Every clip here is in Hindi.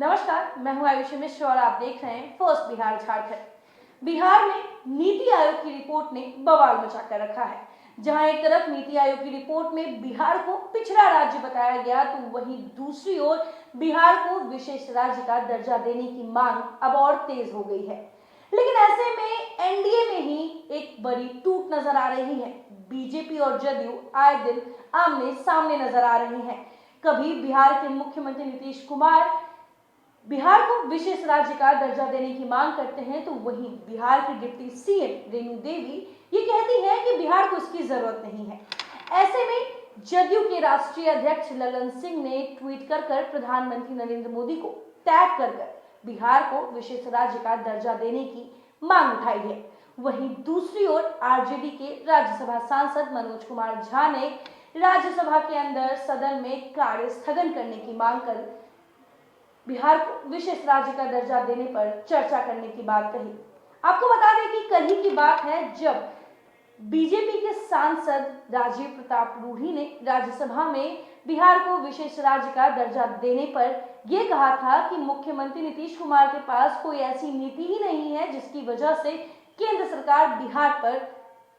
नमस्कार, मैं हूं आयुषी मिश्र और आप देख रहे हैं फर्स्ट बिहार झारखंड। बिहार में नीति आयोग की रिपोर्ट ने बवाल मचा कर रखा है। जहां एक तरफ नीति आयोग की रिपोर्ट में बिहार को पिछड़ा राज्य बताया गया, तो वहीं दूसरी ओर बिहार को विशेष राज्य का दर्जा देने की मांग अब और तेज हो गई है। लेकिन ऐसे में एनडीए में ही एक बड़ी टूट नजर आ रही है। बीजेपी और जदयू आए दिन आमने सामने नजर आ रही हैं। कभी बिहार के मुख्यमंत्री नीतीश कुमार बिहार को विशेष राज्य का दर्जा देने की मांग करते हैं, तो वहीं बिहार की डिप्टी सीएम रेणु देवी ये कहती हैं कि बिहार को इसकी जरूरत नहीं है। ऐसे में जदयू के राष्ट्रीय अध्यक्ष ललन सिंह ने ट्वीट कर प्रधानमंत्री नरेंद्र मोदी को टैग कर बिहार को विशेष राज्य का दर्जा देने की मांग उठाई है। वहीं दूसरी ओर आरजेडी के राज्यसभा सांसद मनोज कुमार झा ने राज्यसभा के अंदर सदन में कार्य स्थगन करने की मांग कर बिहार को विशेष राज्य का दर्जा देने पर चर्चा करने की बात कही। आपको बता दें कि कल ही की बात है जब बीजेपी के सांसद राजीव प्रताप रूढ़ी ने राज्यसभा में बिहार को विशेष राज्य का दर्जा देने पर यह कहा था कि मुख्यमंत्री नीतीश कुमार के पास कोई ऐसी नीति ही नहीं है जिसकी वजह से केंद्र सरकार बिहार पर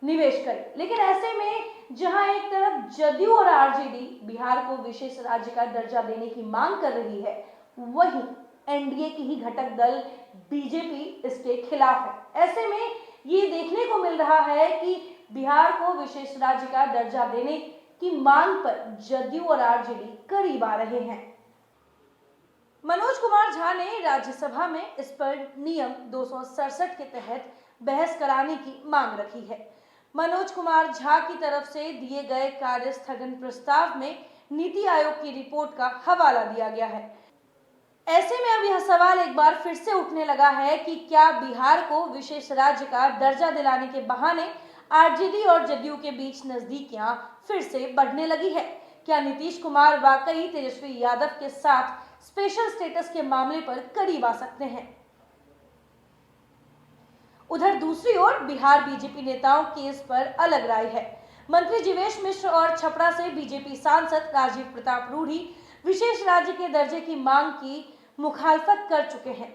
निवेश करे। लेकिन ऐसे में जहां एक तरफ जदयू और आरजेडी बिहार को विशेष राज्य का दर्जा देने की मांग कर रही है, वहीं एनडीए की ही घटक दल बीजेपी इसके खिलाफ है। ऐसे में ये देखने को मिल रहा है कि बिहार को विशेष राज्य का दर्जा देने की मांग पर जदयू और आरजेडी करीब आ रहे हैं। मनोज कुमार झा ने राज्यसभा में इस पर नियम 267 के तहत बहस कराने की मांग रखी है। मनोज कुमार झा की तरफ से दिए गए कार्य स्थगन प्रस्ताव में नीति आयोग की रिपोर्ट का हवाला दिया गया है। ऐसे में अब यह सवाल एक बार फिर से उठने लगा है कि क्या बिहार को विशेष राज्य का दर्जा दिलाने के बहाने आरजेडी और जदयू के बीच नजदीकियां फिर से बढ़ने लगी है? क्या नीतीश कुमार वाकई तेजस्वी यादव के साथ स्पेशल स्टेटस के मामले पर करीब आ सकते हैं? उधर दूसरी ओर बिहार बीजेपी नेताओं की इस पर अलग राय है। मंत्री जीवेश मिश्र और छपरा से बीजेपी सांसद राजीव प्रताप रूढ़ी विशेष राज्य के दर्जे की मांग की मुखालफत कर चुके हैं।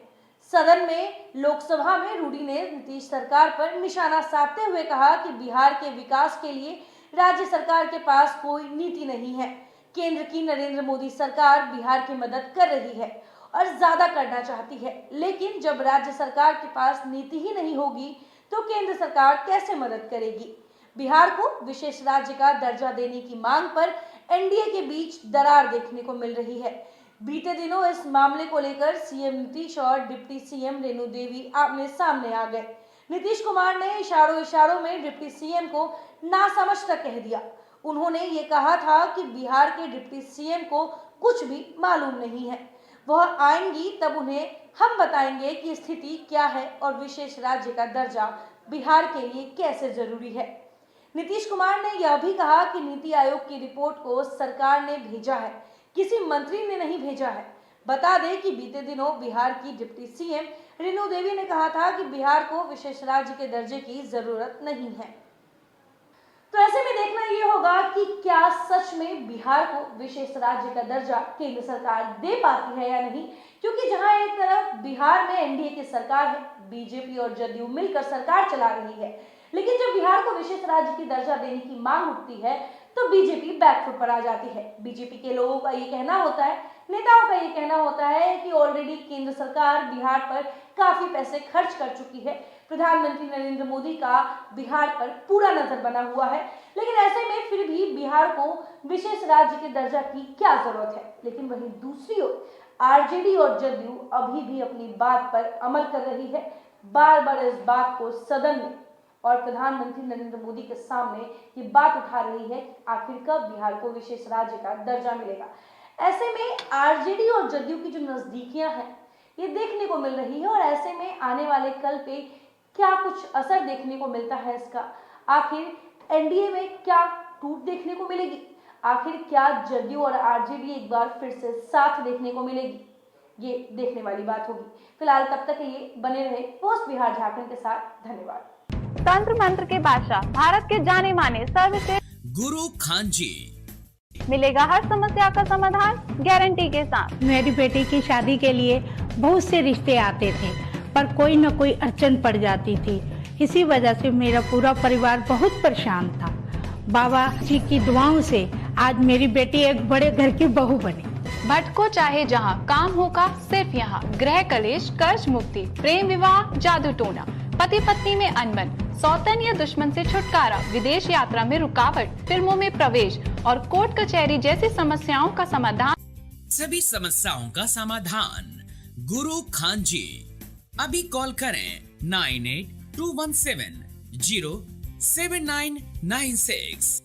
सदन में लोकसभा में रूढ़ी ने नीतीश सरकार पर निशाना साधते हुए कहा कि बिहार के विकास के लिए राज्य सरकार के पास कोई नीति नहीं है। केंद्र की नरेंद्र मोदी सरकार बिहार की मदद कर रही है और ज्यादा करना चाहती है, लेकिन जब राज्य सरकार के पास नीति ही नहीं होगी तो केंद्र सरकार कैसे मदद करेगी? बिहार को विशेष राज्य का दर्जा देने की मांग पर एनडीए के बीच दरार देखने को मिल रही है। बीते दिनों इस मामले को लेकर सीएम नीतीश और डिप्टी सीएम रेणु देवी आमने सामने आ गए। नीतीश कुमार ने इशारों में डिप्टी सीएम को नासमझ कह दिया। उन्होंने ये कहा था कि बिहार के डिप्टी सीएम को कुछ भी मालूम नहीं है, वह आएंगी तब उन्हें हम बताएंगे कि स्थिति क्या है और विशेष राज्य का दर्जा बिहार के लिए कैसे जरूरी है। नीतीश कुमार ने यह भी कहा कि नीति आयोग की रिपोर्ट को सरकार ने भेजा है, किसी मंत्री ने नहीं भेजा है। बता दें कि बीते दिनों बिहार की डिप्टी सीएम रेणु देवी ने कहा था कि बिहार को विशेष राज्य के दर्जे की जरूरत नहीं है। तो ऐसे में देखना यह होगा कि क्या सच में बिहार को विशेष राज्य का दर्जा केंद्र सरकार दे पाती है या नहीं, क्योंकि जहां एक तरफ बिहार में एनडीए की सरकार है, बीजेपी और जदयू मिलकर सरकार चला रही है, लेकिन जब बिहार को विशेष राज्य की दर्जा देने की मांग उठती है तो बीजेपी बैकफुट पर आ जाती है। बीजेपी के लोगों का ये कहना होता है, नेताओं का ये कहना होता है कि ऑलरेडी केंद्र सरकार बिहार पर काफी पैसे खर्च कर चुकी है, प्रधानमंत्री नरेंद्र मोदी का बिहार पर पूरा नजर बना हुआ है, लेकिन ऐसे में फिर भी बिहार को विशेष राज्य के दर्जा की क्या जरूरत है। लेकिन वहीं दूसरी ओर आरजेडी और जदयू अभी भी अपनी बात पर अमल कर रही है, बार बार इस बात को सदन में और प्रधानमंत्री नरेंद्र मोदी के सामने ये बात उठा रही है कि आखिर कब बिहार को विशेष राज्य का दर्जा मिलेगा। ऐसे में आरजेडी और जदयू की जो नजदीकियां हैं ये देखने को मिल रही है, और ऐसे में आने वाले कल पे क्या कुछ असर देखने को मिलता है इसका? आखिर एनडीए में क्या टूट देखने को मिलेगी? आखिर क्या जदयू और आरजेडी एक बार फिर से साथ देखने को मिलेगी? ये देखने वाली बात होगी। फिलहाल तब तक के लिए बने रहे पोस्ट बिहार झारखंड के साथ। धन्यवाद। तंत्र मंत्र के बादशाह, भारत के जाने माने सर्वश्रेष्ठ गुरु खान जी मिलेगा हर समस्या का समाधान गारंटी के साथ। मेरी बेटी की शादी के लिए बहुत से रिश्ते आते थे, पर कोई न कोई अड़चन पड़ जाती थी। इसी वजह से मेरा पूरा परिवार बहुत परेशान था। बाबा जी की दुआओं से आज मेरी बेटी एक बड़े घर की बहू बनी। भटको चाहे जहां, काम होगा सिर्फ यहाँ। गृह कलेश, कर्ज मुक्ति, प्रेम विवाह, जादू टोना, पति पत्नी में अनबन, सौतन या दुश्मन से छुटकारा, विदेश यात्रा में रुकावट, फिल्मों में प्रवेश और कोर्ट कचहरी जैसी समस्याओं का समाधान। सभी समस्याओं का समाधान गुरु खान जी। अभी कॉल करें 9821707996।